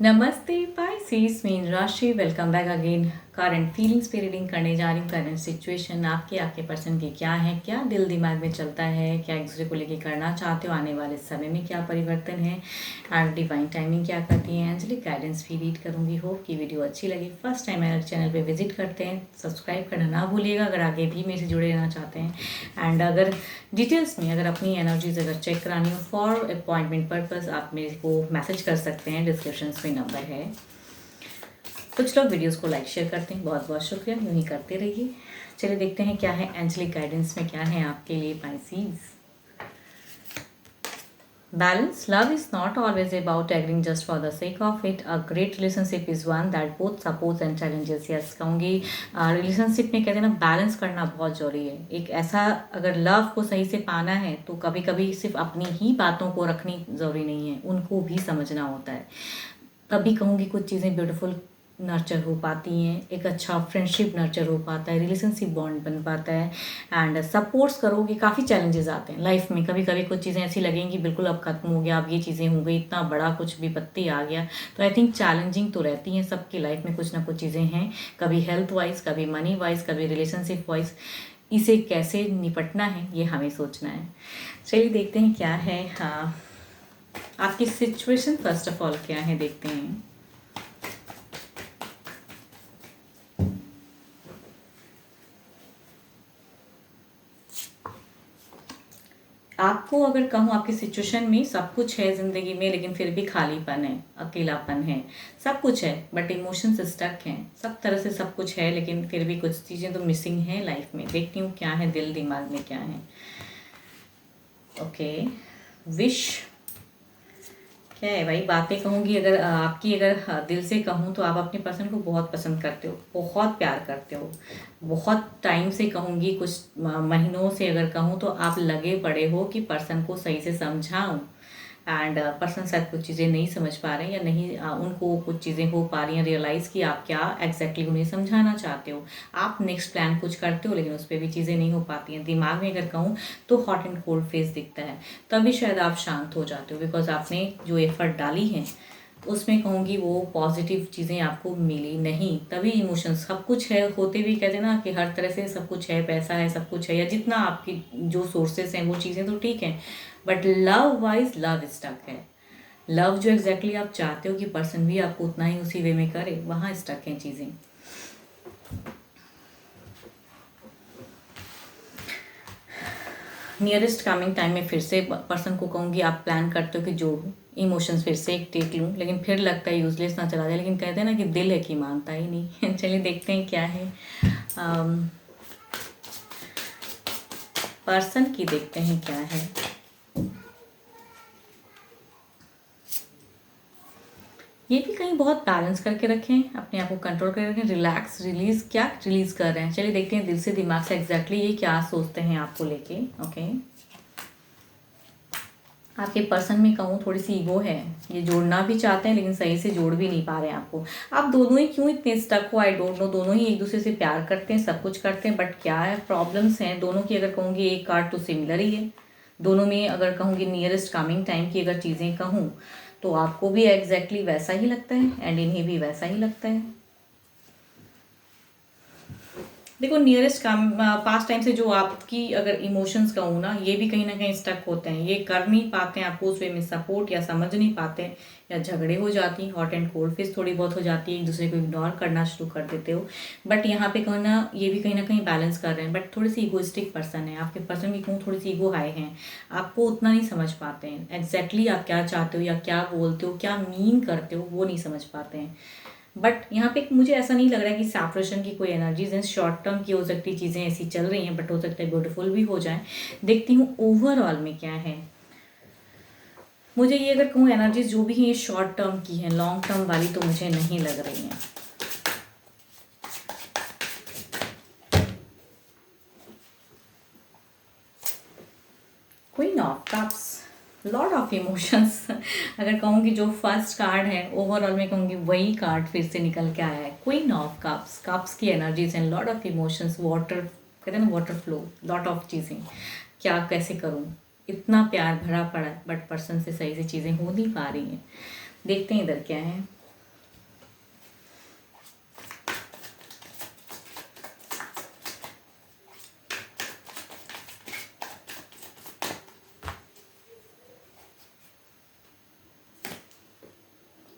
नमस्ते Pisces, mean राशि। Welcome back again. Current feelings पे रीडिंग करने जा रही हूँ। करंट सिचुएशन आपके पर्सन के क्या है, क्या दिल दिमाग में चलता है, क्या एक दूसरे को लेके करना चाहते हो, आने वाले समय में क्या परिवर्तन है, और डिवाइन टाइमिंग क्या करती है, एंजलिक गाइडेंस भी रीड करूँगी। होप की वीडियो अच्छी लगी। फर्स्ट टाइम मेरे चैनल पर विजिट करते हैं, सब्सक्राइब करना ना भूलिएगा अगर आगे भी मेरे से जुड़े रहना चाहते हैं। एंड अगर डिटेल्स में अगर अपनी एनर्जीज अगर चेक करानी हो फॉर अपॉइंटमेंट पर्पस, आप मेरे को मैसेज कर सकते हैं। डिस्क्रिप्शन में नंबर है। कुछ लोग वीडियोस को लाइक शेयर करते हैं, बहुत बहुत शुक्रिया, यूं ही करते रहिए। चलिए देखते हैं क्या है एंजलिक गाइडेंस में, क्या है आपके लिए Pisces. Balance. Love is not always about agreeing just for the sake of it. A great relationship is one that both supports and challenges. Yes, कहूँगी रिलेशनशिप में कहते हैं ना, बैलेंस करना बहुत ज़रूरी है। एक ऐसा अगर लव को सही से पाना है तो कभी कभी सिर्फ अपनी ही बातों को रखनी ज़रूरी नहीं है, उनको भी समझना होता है। तभी कहूँगी कुछ चीज़ें ब्यूटीफुल नर्चर हो पाती हैं, एक अच्छा फ्रेंडशिप नर्चर हो पाता है, रिलेशनशिप बॉन्ड बन पाता है। एंड सपोर्ट्स करोगे, काफ़ी चैलेंजेस आते हैं लाइफ में। कभी कभी कुछ चीज़ें ऐसी लगेंगी बिल्कुल अब खत्म हो गया, अब ये चीज़ें हो गई, इतना बड़ा कुछ विपत्ति आ गया। तो आई थिंक चैलेंजिंग तो रहती हैं सबकी लाइफ में, कुछ ना कुछ चीज़ें हैं, कभी हेल्थ वाइज, कभी मनी वाइज, कभी रिलेशनशिप वाइज। इसे कैसे निपटना है ये हमें सोचना है। चलिए देखते हैं क्या है। हाँ, आपकी सिचुएशन फर्स्ट ऑफ ऑल क्या है, देखते हैं। आपको अगर कहूँ, आपकी सिचुएशन में सब कुछ है ज़िंदगी में, लेकिन फिर भी खालीपन है, अकेलापन है। सब कुछ है बट इमोशंस स्टक हैं। सब तरह से सब कुछ है लेकिन फिर भी कुछ चीज़ें तो मिसिंग हैं लाइफ में। देखती हूँ क्या है दिल दिमाग में क्या है। ओके, विश क्या है भाई। बातें कहूँगी अगर आपकी अगर दिल से कहूँ तो आप अपने पर्सन को बहुत पसंद करते हो, बहुत प्यार करते हो। बहुत टाइम से कहूँगी, कुछ महीनों से अगर कहूँ तो आप लगे पड़े हो कि पर्सन को सही से समझाऊँ। एंड पर्सन शायद कुछ चीज़ें नहीं समझ पा रहे हैं, या नहीं उनको कुछ चीज़ें हो पा रही हैं रियलाइज़ कि आप क्या एग्जैक्टली उन्हें समझाना चाहते हो। आप नेक्स्ट प्लान कुछ करते हो लेकिन उस पर भी चीज़ें नहीं हो पाती हैं। दिमाग में अगर कहूँ तो हॉट एंड कोल्ड फेस दिखता है, तभी शायद आप शांत हो जाते हो, बिकॉज आपने जो एफर्ट डाली है उसमें कहूँगी वो पॉजिटिव चीज़ें आपको मिली नहीं। तभी इमोशंस सब कुछ है होते भी, कहते हैं ना कि हर तरह से सब कुछ है, पैसा है, सब कुछ है, या जितना आपकी जो सोर्सेस हैं वो चीज़ें तो ठीक हैं, but love wise love stuck है। लव जो एग्जैक्टली आप चाहते हो कि पर्सन भी आपको उतना ही उसी वे में करे, वहाँ स्टक हैं चीज़ें। नियरेस्ट कमिंग टाइम में फिर से पर्सन को कहूँगी, आप प्लान करते हो कि जो इमोशंस फिर से एक टेक लूँ, लेकिन फिर लगता है यूजलेस ना चला जाए, लेकिन कहते हैं ना कि दिल है कि मानता ही नहीं। चलिए देखते हैं क्या है पर्सन की, देखते हैं क्या है। ये भी कहीं बहुत बैलेंस करके रखें, अपने आप को कंट्रोल करके रखें, रिलैक्स, रिलीज, क्या रिलीज कर रहे हैं। चलिए देखते हैं दिल से दिमाग से एग्जैक्टली ये क्या सोचते हैं आपको लेके। ओके, आपके पर्सन में कहूँ थोड़ी सी ईगो है, ये जोड़ना भी चाहते हैं लेकिन सही से जोड़ भी नहीं पा रहे हैं आपको। आप दोनों ही क्यों इतने स्टक हो, आई डोंट नो। दोनों ही एक दूसरे से प्यार करते हैं, सब कुछ करते हैं, बट क्या है प्रॉब्लम्स हैं दोनों की। अगर कहूँगी एक कार्ड तो सिमिलर ही है दोनों में। अगर कहूँगी नियरेस्ट कमिंग टाइम की अगर चीज़ें कहूँ तो आपको भी एग्जैक्टली वैसा ही लगता है एंड इन्हें भी वैसा ही लगता है। देखो नियरेस्ट काम पास्ट टाइम से जो आपकी अगर इमोशंस कहूँ ना, ये भी कहीं ना कहीं स्टक होते हैं, ये कर नहीं पाते हैं आपको उस वे में सपोर्ट, या समझ नहीं पाते हैं, या झगड़े हो जाती हैं, हॉट एंड कोल्ड फेस थोड़ी बहुत हो जाती है, एक दूसरे को इग्नोर करना शुरू कर देते हो। बट यहाँ पे कहना ये भी कहीं ना कहीं बैलेंस कर रहे हैं, बट थोड़ी सी ईगोइस्टिक पर्सन है आपके पर्सन की, कहूँ थोड़ी सी ईगो हाई है, आपको उतना नहीं समझ पाते हैं एग्जैक्टली आप क्या चाहते हो या क्या बोलते हो, क्या मीन करते हो, वो नहीं समझ पाते हैं। बट यहाँ पे मुझे ऐसा नहीं लग रहा है कि सेपरेशन की कोई एनर्जीज हैं। शॉर्ट टर्म की हो सकती चीज़ें ऐसी चल रही हैं, बट हो सकता है ब्यूटीफुल भी हो जाए। देखती हूँ ओवरऑल में क्या है। मुझे ये अगर कहूँ एनर्जीज जो भी हैं ये शॉर्ट टर्म की हैं, लॉन्ग टर्म वाली तो मुझे नहीं लग रही हैं। Queen of cups, lot of emotions. अगर कहूँगी जो फर्स्ट कार्ड है ओवरऑल में कहूँगी वही कार्ड फिर से निकल के आया है, क्वीन ऑफ कप्स। कप्स की एनर्जीज हैं, लॉट ऑफ इमोशंस, वाटर कहते हैं ना, वाटर फ्लो, लॉट ऑफ चीज़ें। क्या कैसे करूँ, इतना प्यार भरा पड़ा है बट पर्सन से सही से चीज़ें हो नहीं पा रही हैं। देखते हैं इधर क्या है।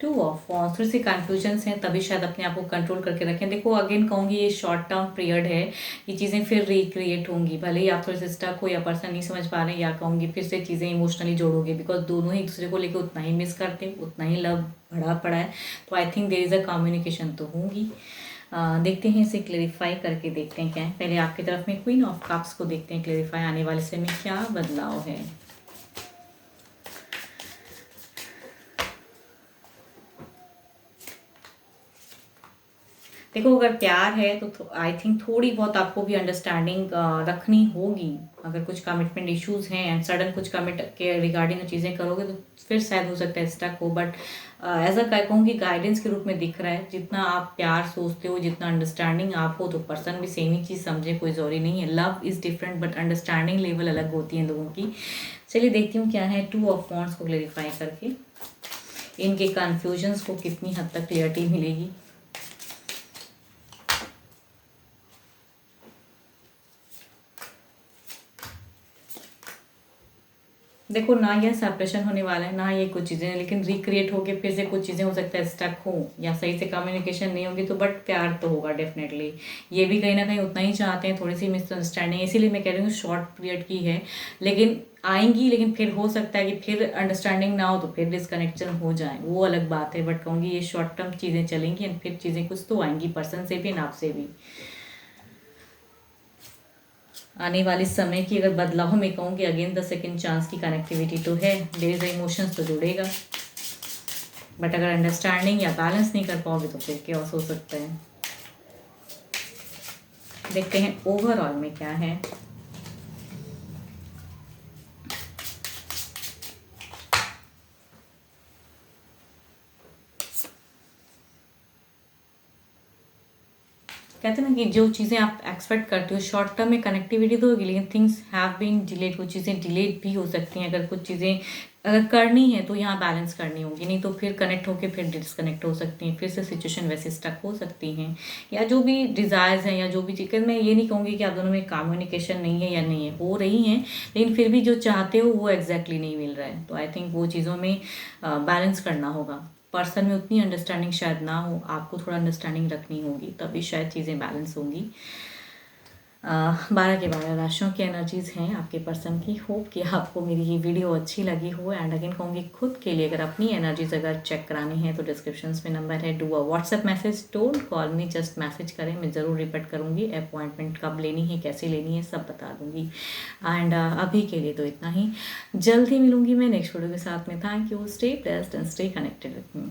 टू ऑफ वॉन्ड्स, थोड़ी सी कन्फ्यूजन्स हैं, तभी शायद अपने आप को कंट्रोल करके रखें। देखो अगेन कहूँगी ये शॉर्ट टर्म पीरियड है, ये चीज़ें फिर रिक्रिएट होंगी, भले ही आप थोड़े से स्टक हो या पर्सन नहीं समझ पा रहे हैं, या कहूँगी फिर से चीज़ें इमोशनली जोड़ोगे, बिकॉज दोनों ही एक दूसरे को लेकर उतना ही मिस करते हैं, उतना ही लव बढ़ा पड़ा है। तो I think there is a communication तो होंगी। देखते हैं इसे क्लेरिफाई करके देखते हैं क्या है। पहले आपकी तरफ में क्वीन ऑफ कप्स को देखते हैं, क्लेरिफाई आने वाले समय में क्या बदलाव है। देखो अगर प्यार है तो आई थिंक थोड़ी बहुत आपको भी अंडरस्टैंडिंग रखनी होगी। अगर कुछ कमिटमेंट इश्यूज हैं एंड सडन कुछ कमिट के रिगार्डिंग चीज़ें करोगे तो फिर शायद हो सकता है स्टक हो, बट एज अ कहूँगी गाइडेंस के रूप में दिख रहा है। जितना आप प्यार सोचते हो, जितना अंडरस्टैंडिंग आप हो, तो पर्सन भी सेम ही चीज़ समझे, कोई ज़रूरी नहीं है। Love is different but understanding level अलग होती है लोगों की। चलिए देखती हूँ क्या है टू ऑफ वॉन्ड्स को क्लेरिफाई करके, इनके कन्फ्यूजन्स को कितनी हद तक क्लियरिटी मिलेगी। देखो ना यह सेपरेशन होने वाला है, ना ये कुछ चीज़ें, लेकिन रिक्रिएट होके फिर से कुछ चीज़ें हो सकता है स्टक हो, या सही से कम्युनिकेशन नहीं होगी, तो बट प्यार तो होगा डेफिनेटली। ये भी कहीं ना कहीं उतना ही चाहते हैं, थोड़ी सी मिसअंडरस्टैंडिंग, इसीलिए मैं कह रही हूँ शॉर्ट पीरियड की है, लेकिन आएंगी, लेकिन फिर हो सकता है कि फिर अंडरस्टैंडिंग ना हो तो फिर डिसकनेक्शन हो जाए, वो अलग बात है। बट कहूँगी ये शॉर्ट टर्म चीज़ें चलेंगी एंड फिर चीज़ें कुछ तो आएंगी, पर्सन से भी एंड आपसे भी। आने वाले समय की अगर बदलाव में कहूँ कि अगेन द सेकंड चांस की कनेक्टिविटी तो है, देयर इज इमोशंस तो जुड़ेगा, बट अगर अंडरस्टैंडिंग या बैलेंस नहीं कर पाओगे तो फिर क्या हो सकता है। देखते हैं ओवरऑल में क्या है। कहते हैं ना कि जो चीज़ें आप एक्सपेक्ट करते हो शॉर्ट टर्म में कनेक्टिविटी तो होगी, लेकिन थिंग्स हैव बीन डिलेड, कुछ चीज़ें डिलेड भी हो सकती हैं। अगर कुछ चीज़ें अगर करनी है तो यहाँ बैलेंस करनी होगी, नहीं तो फिर कनेक्ट होकर फिर डिसकनेक्ट हो सकती हैं, फिर से सिचुएशन वैसे स्टक हो सकती हैं, या जो भी डिज़ायर्स हैं या जो भी चीज़, मैं ये नहीं कहूँगी कि आप दोनों में कम्युनिकेशन नहीं है या नहीं है, हो रही हैं, लेकिन फिर भी जो चाहते हो वो एग्जैक्टली नहीं मिल रहा है। तो आई थिंक वो चीज़ों में बैलेंस करना होगा। पर्सन में उतनी अंडरस्टैंडिंग शायद ना हो, आपको थोड़ा अंडरस्टैंडिंग रखनी होगी, तभी शायद चीज़ें बैलेंस होंगी। 12 के 12 राशियों की एनर्जीज़ हैं आपके पर्सन की। होप कि आपको मेरी ये वीडियो अच्छी लगी हो। एंड अगेन कहूँगी खुद के लिए अगर अपनी एनर्जीज अगर चेक करानी है तो डिस्क्रिप्शन में नंबर है, do a WhatsApp message, don't call me, just message करें, मैं ज़रूर रिपीट करूँगी। अपॉइंटमेंट कब लेनी है, कैसे लेनी है, सब बता दूँगी। एंड अभी के लिए तो इतना ही, जल्द ही मिलूँगी मैं नेक्स्ट वीडियो के साथ में। Thank you, stay blessed and stay connected with me.